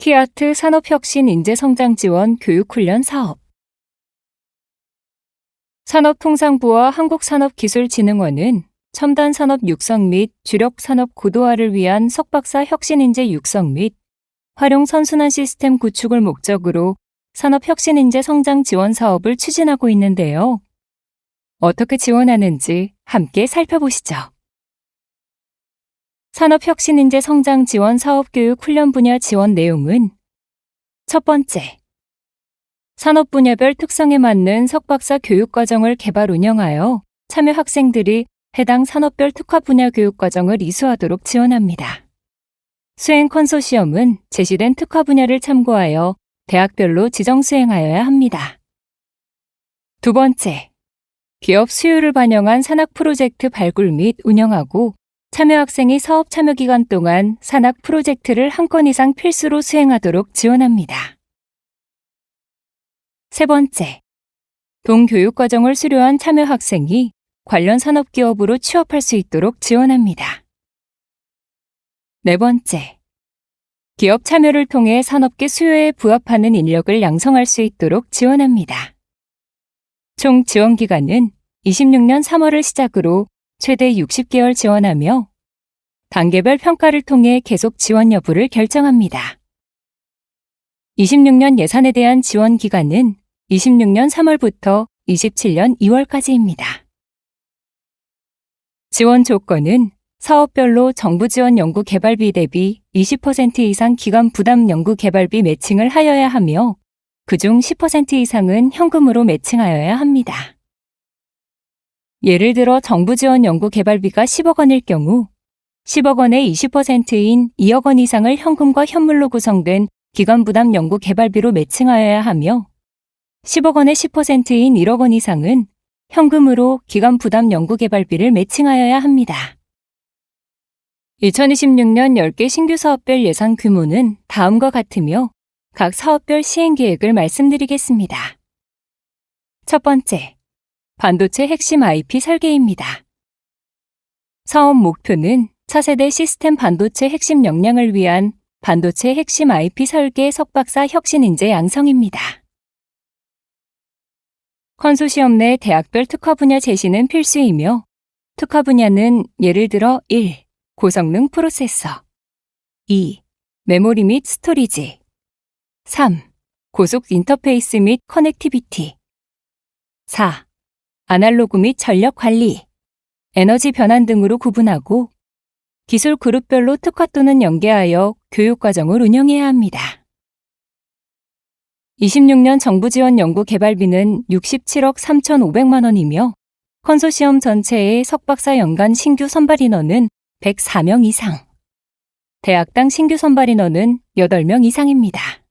키아트 산업혁신 인재성장지원 교육훈련 사업. 산업통상부와 한국산업기술진흥원은 첨단 산업 육성 및 주력 산업 고도화를 위한 석박사 혁신인재 육성 및 활용 선순환 시스템 구축을 목적으로 산업혁신인재 성장 지원 사업을 추진하고 있는데요. 어떻게 지원하는지 함께 살펴보시죠. 산업혁신인재 성장 지원 사업교육 훈련 분야 지원 내용은 첫 번째, 산업 분야별 특성에 맞는 석박사 교육과정을 개발 운영하여 참여 학생들이 해당 산업별 특화 분야 교육과정을 이수하도록 지원합니다. 수행 컨소시엄은 제시된 특화 분야를 참고하여 대학별로 지정 수행하여야 합니다. 두 번째, 기업 수요를 반영한 산학 프로젝트 발굴 및 운영하고 참여 학생이 사업 참여 기간 동안 산학 프로젝트를 한 건 이상 필수로 수행하도록 지원합니다. 세 번째, 동교육과정을 수료한 참여 학생이 관련 산업기업으로 취업할 수 있도록 지원합니다. 네 번째, 기업 참여를 통해 산업계 수요에 부합하는 인력을 양성할 수 있도록 지원합니다. 총 지원 기간은 26년 3월을 시작으로 최대 60개월 지원하며 단계별 평가를 통해 계속 지원 여부를 결정합니다. 26년 예산에 대한 지원 기간은 26년 3월부터 27년 2월까지입니다. 지원 조건은 사업별로 정부 지원 연구 개발비 대비 20% 이상 기관 부담 연구 개발비 매칭을 하여야 하며 그중 10% 이상은 현금으로 매칭하여야 합니다. 예를 들어 정부 지원 연구 개발비가 10억 원일 경우 10억 원의 20%인 2억 원 이상을 현금과 현물로 구성된 기관 부담 연구 개발비로 매칭하여야 하며 10억 원의 10%인 1억 원 이상은 현금으로 기관 부담 연구 개발비를 매칭하여야 합니다. 2026년 10개 신규 사업별 예산 규모는 다음과 같으며 각 사업별 시행 계획을 말씀드리겠습니다. 첫 번째, 반도체 핵심 IP 설계입니다. 사업 목표는 차세대 시스템 반도체 핵심 역량을 위한 반도체 핵심 IP 설계 석박사 혁신인재 양성입니다. 컨소시엄 내 대학별 특화 분야 제시는 필수이며 특화 분야는 예를 들어 1. 고성능 프로세서 2. 메모리 및 스토리지 3. 고속 인터페이스 및 커넥티비티 4. 아날로그 및 전력 관리, 에너지 변환 등으로 구분하고 기술 그룹별로 특화 또는 연계하여 교육과정을 운영해야 합니다. 26년 정부 지원 연구 개발비는 67억 3,500만 원이며 컨소시엄 전체의 석박사 연간 신규 선발 인원은 104명 이상, 대학당 신규 선발 인원은 8명 이상입니다.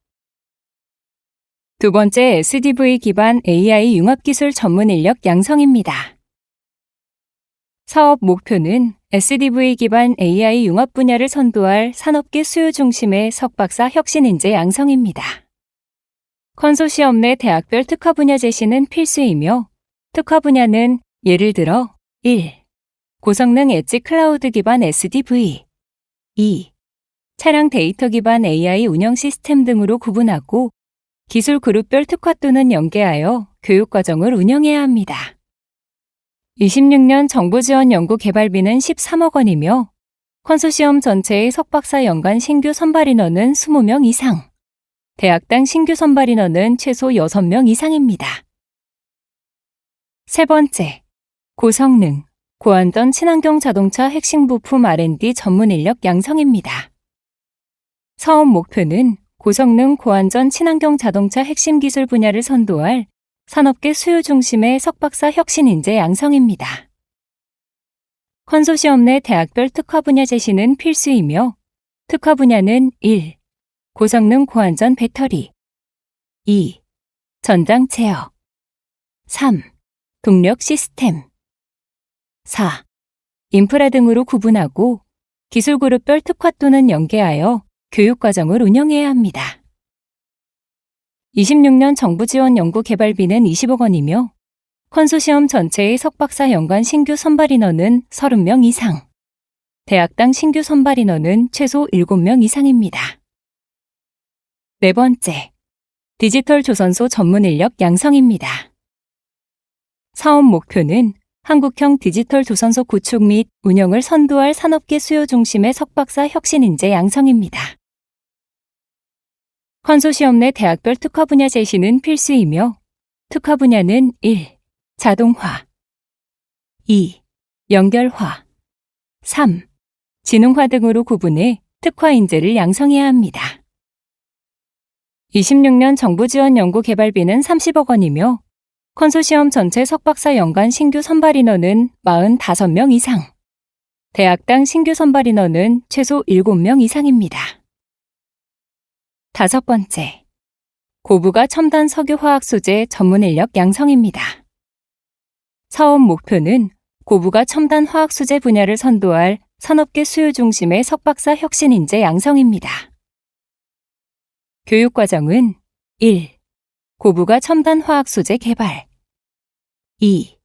두 번째, SDV 기반 AI 융합기술 전문 인력 양성입니다. 사업 목표는 SDV 기반 AI 융합 분야를 선도할 산업계 수요 중심의 석박사 혁신인재 양성입니다. 컨소시엄 내 대학별 특화 분야 제시는 필수이며 특화 분야는 예를 들어 1. 고성능 엣지 클라우드 기반 SDV 2. 차량 데이터 기반 AI 운영 시스템 등으로 구분하고 기술 그룹별 특화 또는 연계하여 교육과정을 운영해야 합니다. 26년 정부 지원 연구 개발비는 13억 원이며 컨소시엄 전체의 석박사 연간 신규 선발 인원은 20명 이상, 대학당 신규 선발 인원은 최소 6명 이상입니다. 세 번째, 고성능, 고안전 친환경 자동차 핵심 부품 R&D 전문 인력 양성입니다. 사업 목표는 고성능 고안전 친환경 자동차 핵심 기술 분야를 선도할 산업계 수요 중심의 석박사 혁신인재 양성입니다. 컨소시엄 내 대학별 특화 분야 제시는 필수이며 특화 분야는 1. 고성능 고안전 배터리 2. 전장 제어 3. 동력 시스템 4. 인프라 등으로 구분하고 기술 그룹별 특화 또는 연계하여 교육과정을 운영해야 합니다. 26년 정부 지원 연구 개발비는 20억 원이며 컨소시엄 전체의 석박사 연간 신규 선발 인원은 30명 이상, 대학당 신규 선발 인원은 최소 7명 이상입니다. 네 번째, 디지털 조선소 전문 인력 양성입니다. 사업 목표는 한국형 디지털 조선소 구축 및 운영을 선도할 산업계 수요 중심의 석박사 혁신 인재 양성입니다. 컨소시엄 내 대학별 특화 분야 제시는 필수이며 특화 분야는 1. 자동화 2. 연결화 3. 지능화 등으로 구분해 특화 인재를 양성해야 합니다. 26년 정부 지원 연구 개발비는 30억 원이며 컨소시엄 전체 석박사 연간 신규 선발 인원은 45명 이상, 대학당 신규 선발 인원은 최소 7명 이상입니다. 다섯 번째, 고부가 첨단 석유화학 소재 전문 인력 양성입니다. 사업 목표는 고부가 첨단 화학 소재 분야를 선도할 산업계 수요 중심의 석박사 혁신 인재 양성입니다. 교육과정은 1. 고부가 첨단 화학 소재 개발 2.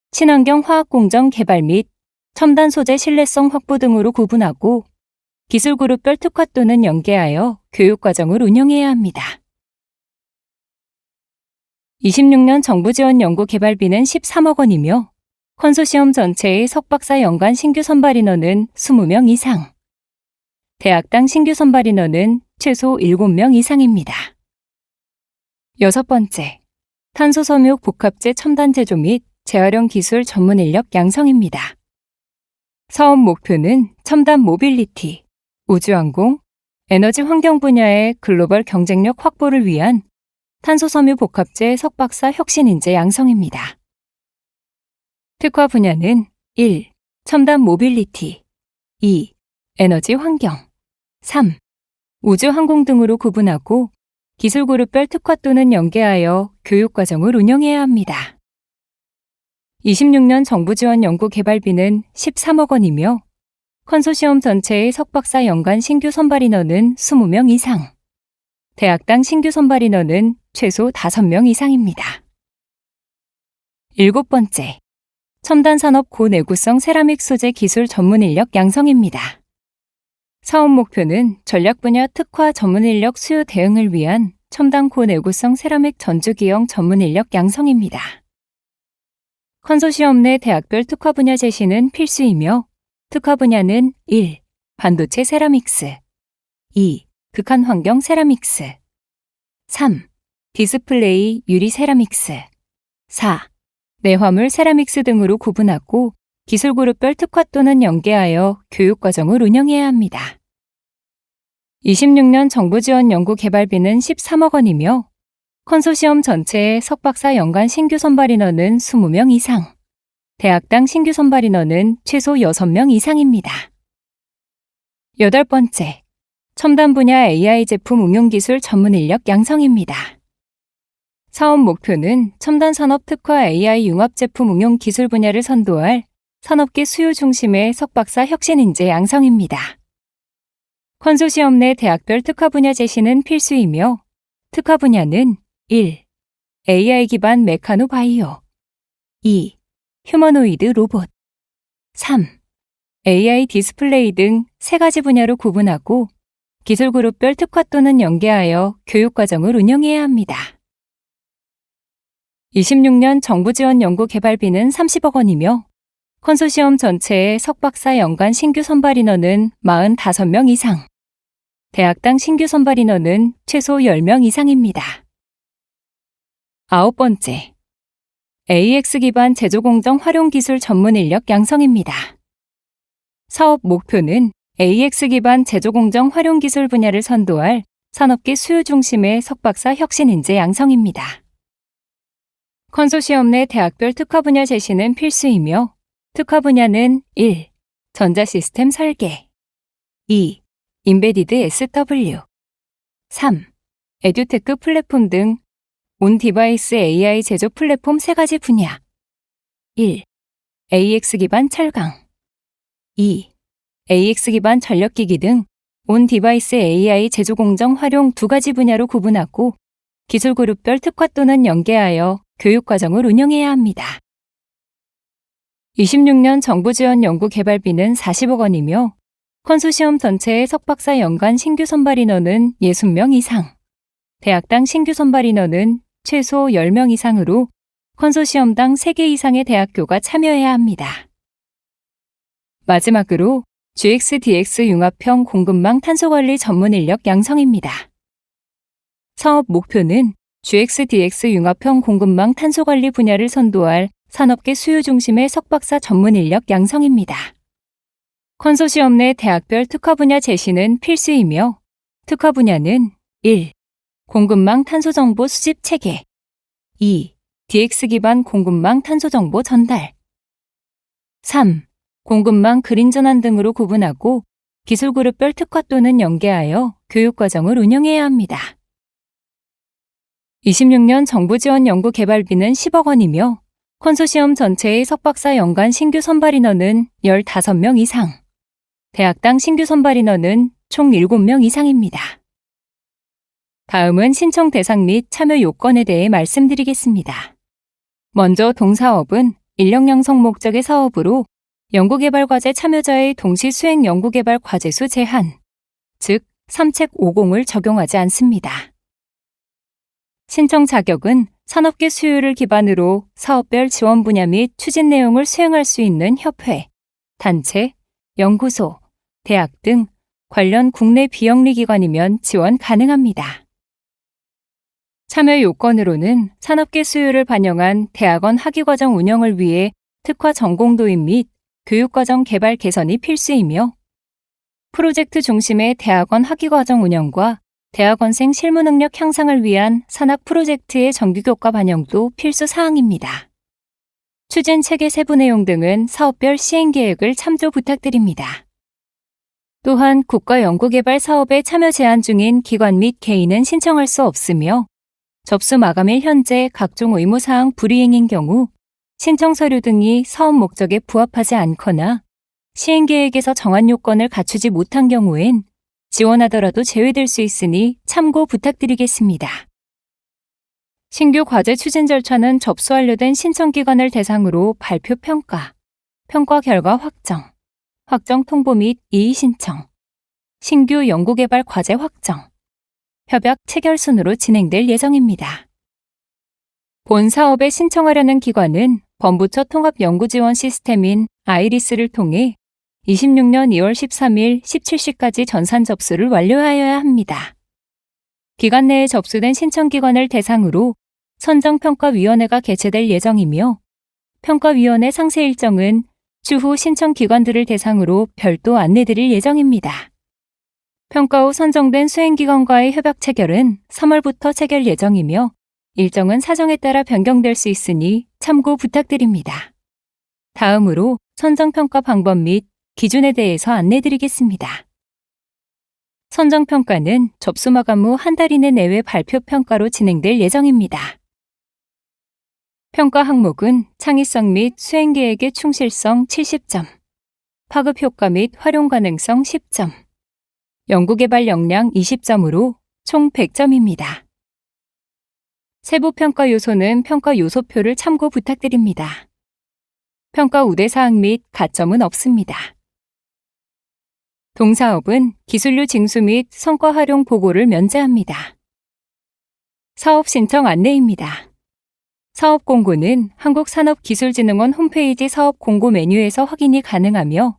친환경 화학 공정 개발 및 첨단 소재 신뢰성 확보 등으로 구분하고 기술그룹별 특화 또는 연계하여 교육과정을 운영해야 합니다. 26년 정부 지원 연구 개발비는 13억 원이며 컨소시엄 전체의 석박사 연간 신규 선발 인원은 20명 이상, 대학당 신규 선발 인원은 최소 7명 이상입니다. 여섯 번째, 탄소섬유 복합재 첨단 제조 및 재활용 기술 전문 인력 양성입니다. 사업 목표는 첨단 모빌리티, 우주항공, 에너지 환경 분야의 글로벌 경쟁력 확보를 위한 탄소섬유 복합재 석박사 혁신 인재 양성입니다. 특화 분야는 1. 첨단 모빌리티 2. 에너지 환경 3. 우주항공 등으로 구분하고 기술그룹별 특화 또는 연계하여 교육과정을 운영해야 합니다. 26년 정부 지원 연구 개발비는 13억 원이며 컨소시엄 전체의 석박사 연간 신규 선발 인원은 20명 이상, 대학당 신규 선발 인원은 최소 5명 이상입니다. 일곱 번째, 첨단산업 고내구성 세라믹 소재 기술 전문 인력 양성입니다. 사업 목표는 전략 분야 특화 전문 인력 수요 대응을 위한 첨단 고내구성 세라믹 전주기형 전문 인력 양성입니다. 컨소시엄 내 대학별 특화 분야 제시는 필수이며 특화 분야는 1. 반도체 세라믹스 2. 극한 환경 세라믹스 3. 디스플레이 유리 세라믹스 4. 내화물 세라믹스 등으로 구분하고 기술그룹별 특화 또는 연계하여 교육과정을 운영해야 합니다. 26년 정부 지원 연구 개발비는 13억 원이며 컨소시엄 전체의 석박사 연간 신규 선발 인원은 20명 이상, 대학당 신규 선발 인원은 최소 6명 이상입니다. 여덟 번째, 첨단 분야 AI 제품 응용 기술 전문 인력 양성입니다. 사업 목표는 첨단 산업 특화 AI 융합 제품 응용 기술 분야를 선도할 산업계 수요 중심의 석박사 혁신 인재 양성입니다. 컨소시엄 내 대학별 특화 분야 제시는 필수이며 특화 분야는 1. AI 기반 메카노 바이오 2. 휴머노이드 로봇 3. AI 디스플레이 등 3가지 분야로 구분하고 기술그룹별 특화 또는 연계하여 교육과정을 운영해야 합니다. 26년 정부 지원 연구 개발비는 30억 원이며 컨소시엄 전체의 석박사 연간 신규 선발 인원은 45명 이상, 대학당 신규 선발 인원은 최소 10명 이상입니다. 아홉 번째, AX 기반 제조공정 활용 기술 전문 인력 양성입니다. 사업 목표는 AX 기반 제조공정 활용 기술 분야를 선도할 산업계 수요 중심의 석박사 혁신 인재 양성입니다. 컨소시엄 내 대학별 특화 분야 제시는 필수이며 특화 분야는 1. 전자시스템 설계 2. 인베디드 SW 3. 에듀테크 플랫폼 등 온 디바이스 AI 제조 플랫폼 3가지 분야 1. AX 기반 철강 2. AX 기반 전력기기 등 온 디바이스 AI 제조 공정 활용 2가지 분야로 구분하고 기술그룹별 특화 또는 연계하여 교육과정을 운영해야 합니다. 26년 정부 지원 연구 개발비는 40억 원이며 컨소시엄 전체의 석박사 연간 신규 선발 인원은 60명 이상, 대학당 신규 선발 인원은 최소 10명 이상으로 컨소시엄당 3개 이상의 대학교가 참여해야 합니다. 마지막으로 GX-DX 융합형 공급망 탄소관리 전문 인력 양성입니다. 사업 목표는 GX-DX 융합형 공급망 탄소관리 분야를 선도할 산업계 수요 중심의 석박사 전문 인력 양성입니다. 컨소시엄 내 대학별 특화 분야 제시는 필수이며 특화 분야는 1. 공급망 탄소 정보 수집 체계 2. DX 기반 공급망 탄소 정보 전달 3. 공급망 그린 전환 등으로 구분하고 기술 그룹별 특화 또는 연계하여 교육 과정을 운영해야 합니다. 26년 정부 지원 연구 개발비는 10억 원이며 컨소시엄 전체의 석박사 연간 신규 선발 인원은 15명 이상, 대학당 신규 선발 인원은 총 7명 이상입니다. 다음은 신청 대상 및 참여 요건에 대해 말씀드리겠습니다. 먼저 동사업은 인력 양성 목적의 사업으로 연구개발과제 참여자의 동시 수행 연구개발 과제수 제한, 즉 3책 50을 적용하지 않습니다. 신청 자격은 산업계 수요를 기반으로 사업별 지원 분야 및 추진 내용을 수행할 수 있는 협회, 단체, 연구소, 대학 등 관련 국내 비영리 기관이면 지원 가능합니다. 참여 요건으로는 산업계 수요를 반영한 대학원 학위과정 운영을 위해 특화 전공 도입 및 교육과정 개발 개선이 필수이며 프로젝트 중심의 대학원 학위과정 운영과 대학원생 실무 능력 향상을 위한 산학 프로젝트의 정규교과 반영도 필수 사항입니다. 추진 체계 세부 내용 등은 사업별 시행계획을 참조 부탁드립니다. 또한 국가연구개발 사업에 참여 제한 중인 기관 및 개인은 신청할 수 없으며 접수 마감일 현재 각종 의무사항 불이행인 경우 신청 서류 등이 사업 목적에 부합하지 않거나 시행계획에서 정한 요건을 갖추지 못한 경우엔 지원하더라도 제외될 수 있으니 참고 부탁드리겠습니다. 신규 과제 추진 절차는 접수 완료된 신청기관을 대상으로 발표 평가, 평가 결과 확정 통보 및 이의 신청, 신규 연구개발 과제 확정, 협약 체결 순으로 진행될 예정입니다. 본 사업에 신청하려는 기관은 범부처 통합연구지원 시스템인 아이리스를 통해 26년 2월 13일 17시까지 전산 접수를 완료하여야 합니다. 기간 내에 접수된 신청기관을 대상으로 선정평가위원회가 개최될 예정이며 평가위원회 상세 일정은 추후 신청기관들을 대상으로 별도 안내드릴 예정입니다. 평가 후 선정된 수행기관과의 협약 체결은 3월부터 체결 예정이며 일정은 사정에 따라 변경될 수 있으니 참고 부탁드립니다. 다음으로 선정평가 방법 및 기준에 대해서 안내드리겠습니다. 선정평가는 접수 마감 후 한 달 이내 내외 발표 평가로 진행될 예정입니다. 평가 항목은 창의성 및 수행계획의 충실성 70점, 파급 효과 및 활용 가능성 10점, 연구개발 역량 20점으로 총 100점입니다. 세부 평가 요소는 평가 요소표를 참고 부탁드립니다. 평가 우대사항 및 가점은 없습니다. 동사업은 기술료 징수 및 성과 활용 보고를 면제합니다. 사업 신청 안내입니다. 사업 공고는 한국산업기술진흥원 홈페이지 사업 공고 메뉴에서 확인이 가능하며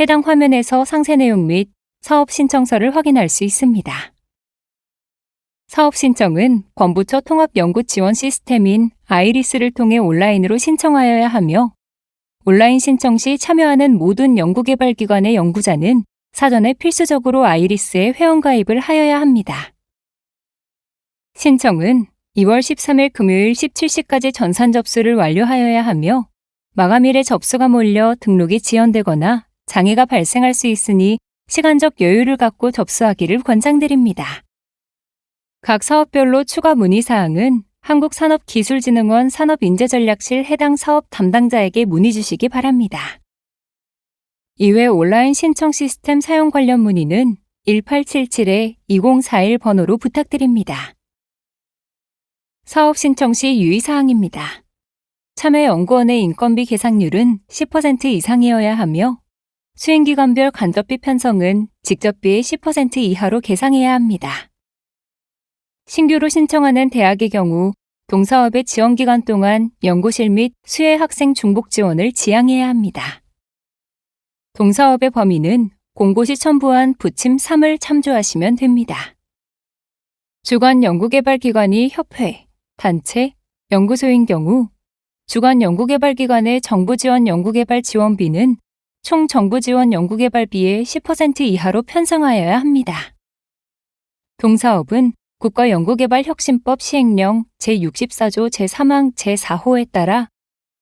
해당 화면에서 상세 내용 및 사업 신청서를 확인할 수 있습니다. 사업 신청은 범부처 통합연구 지원 시스템인 아이리스를 통해 온라인으로 신청하여야 하며 온라인 신청 시 참여하는 모든 연구개발기관의 연구자는 사전에 필수적으로 아이리스에 회원가입을 하여야 합니다. 신청은 2월 13일 금요일 17시까지 전산 접수를 완료하여야 하며 마감일에 접수가 몰려 등록이 지연되거나 장애가 발생할 수 있으니 시간적 여유를 갖고 접수하기를 권장드립니다. 각 사업별로 추가 문의사항은 한국산업기술진흥원 산업인재전략실 해당 사업 담당자에게 문의 주시기 바랍니다. 이외 온라인 신청 시스템 사용 관련 문의는 1877-2041 번호로 부탁드립니다. 사업 신청 시 유의사항입니다. 참여연구원의 인건비 계상률은 10% 이상이어야 하며 수행기관별 간접비 편성은 직접비의 10% 이하로 계상해야 합니다. 신규로 신청하는 대학의 경우 동사업의 지원 기간 동안 연구실 및 수혜 학생 중복 지원을 지향해야 합니다. 동사업의 범위는 공고 시 첨부한 부침 3을 참조하시면 됩니다. 주관 연구개발기관이 협회, 단체, 연구소인 경우 주관 연구개발기관의 정부지원 연구개발 지원비는 총 정부지원 연구개발비의 10% 이하로 편성하여야 합니다. 동사업은 국가연구개발혁신법 시행령 제64조 제3항 제4호에 따라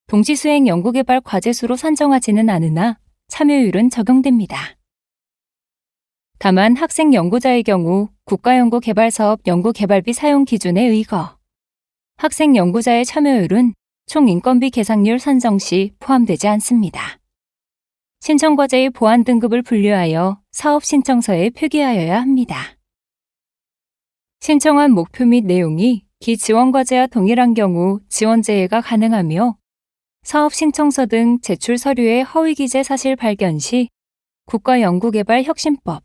동시수행 연구개발 과제수로 산정하지는 않으나 참여율은 적용됩니다. 다만 학생 연구자의 경우 국가연구개발사업 연구개발비 사용 기준에 의거 학생 연구자의 참여율은 총 인건비 계상률 산정 시 포함되지 않습니다. 신청과제의 보안 등급을 분류하여 사업 신청서에 표기하여야 합니다. 신청한 목표 및 내용이 기지원과제와 동일한 경우 지원 제외가 가능하며 사업 신청서 등 제출 서류의 허위기재 사실 발견 시 국가연구개발혁신법,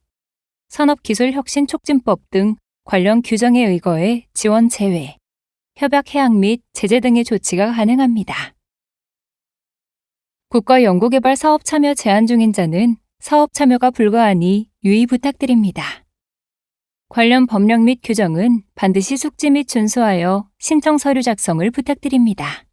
산업기술혁신촉진법 등 관련 규정에 의거해 지원 제외, 협약 해약 및 제재 등의 조치가 가능합니다. 국가연구개발 사업 참여 제한 중인 자는 사업 참여가 불가하니 유의 부탁드립니다. 관련 법령 및 규정은 반드시 숙지 및 준수하여 신청 서류 작성을 부탁드립니다.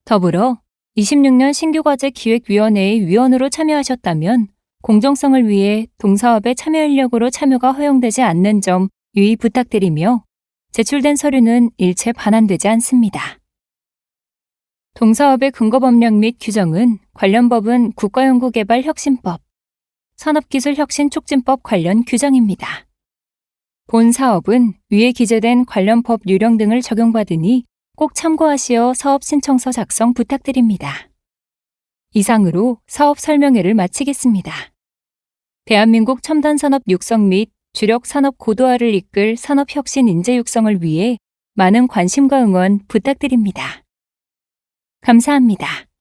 더불어 26년 신규과제 기획위원회의 위원으로 참여하셨다면 공정성을 위해 동사업의 참여 인력으로 참여가 허용되지 않는 점 유의 부탁드리며 제출된 서류는 일체 반환되지 않습니다. 동사업의 근거법령 및 규정은 관련 법은 국가연구개발혁신법, 산업기술혁신촉진법 관련 규정입니다. 본 사업은 위에 기재된 관련 법 유령 등을 적용받으니 꼭 참고하시어 사업 신청서 작성 부탁드립니다. 이상으로 사업 설명회를 마치겠습니다. 대한민국 첨단산업 육성 및 주력 산업 고도화를 이끌 산업혁신 인재 육성을 위해 많은 관심과 응원 부탁드립니다. 감사합니다.